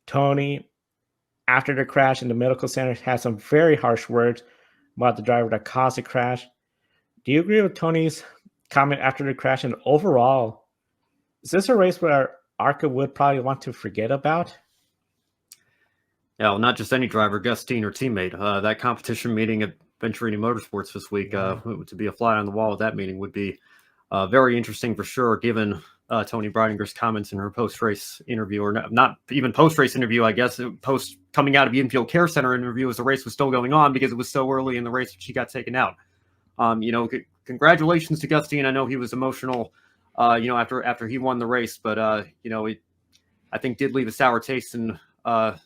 Tony, after the crash in the medical center, had some very harsh words about the driver that caused the crash. Do you agree with Tony's comment after the crash? And overall, is this a race where ARCA would probably want to forget about? Yeah, well, not just any driver, Gus Dean or teammate. That competition meeting at Venturini Motorsports this week, to be a fly on the wall at that meeting would be very interesting for sure, given Toni Breidinger's comments in her post-race interview, or not even post-race interview, I guess, post coming out of the infield care center interview as the race was still going on because it was so early in the race that she got taken out. Congratulations to Gus Dean. I know he was emotional, after he won the race, but it, I think, did leave a sour taste in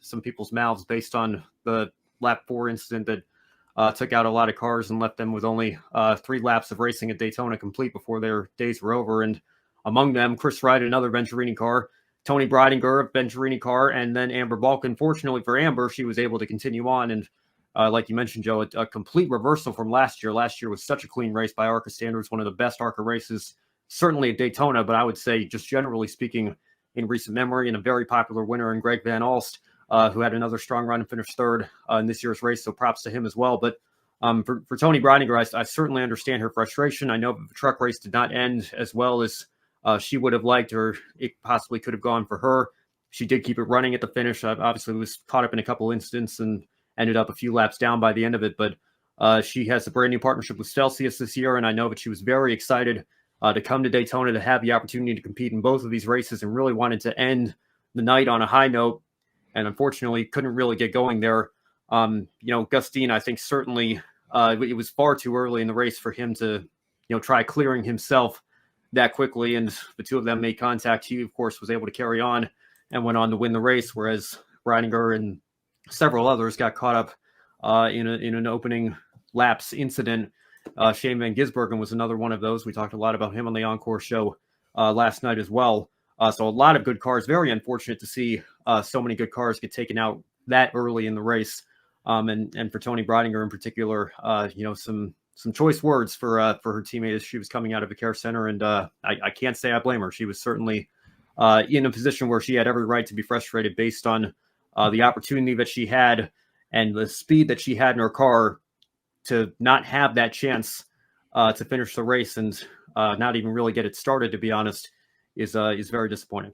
some people's mouths based on the lap 4 incident that took out a lot of cars and left them with only 3 laps of racing at Daytona complete before their days were over. And among them, Chris Wright, another Venturini car, Toni Breidinger, a Venturini car, and then Amber Balkan. Fortunately for Amber, she was able to continue on. And like you mentioned, Joe, a complete reversal from last year. Last year was such a clean race by ARCA standards, one of the best ARCA races, certainly at Daytona, but I would say just generally speaking in recent memory, and a very popular winner in Greg Van Alst, who had another strong run and finished third in this year's race. So props to him as well. But for Toni Breidinger, I certainly understand her frustration. I know the truck race did not end as well as she would have liked, or it possibly could have gone for her. She did keep it running at the finish. Obviously was caught up in a couple incidents and ended up a few laps down by the end of it. But she has a brand new partnership with Celsius this year, and I know that she was very excited to come to Daytona to have the opportunity to compete in both of these races, and really wanted to end the night on a high note, and unfortunately couldn't really get going there. Gus Dean, I think certainly it was far too early in the race for him to, try clearing himself that quickly, and the two of them made contact. He, of course, was able to carry on and went on to win the race, whereas Breidinger and several others got caught up in an opening laps incident. Shane Van Gisbergen was another one of those. We talked a lot about him on the Encore show last night as well. So a lot of good cars. Very unfortunate to see so many good cars get taken out that early in the race. And for Toni Breidinger in particular, some choice words for her teammate as she was coming out of the care center. And I can't say I blame her. She was certainly in a position where she had every right to be frustrated based on the opportunity that she had and the speed that she had in her car, to not have that chance to finish the race and not even really get it started, to be honest, is very disappointing.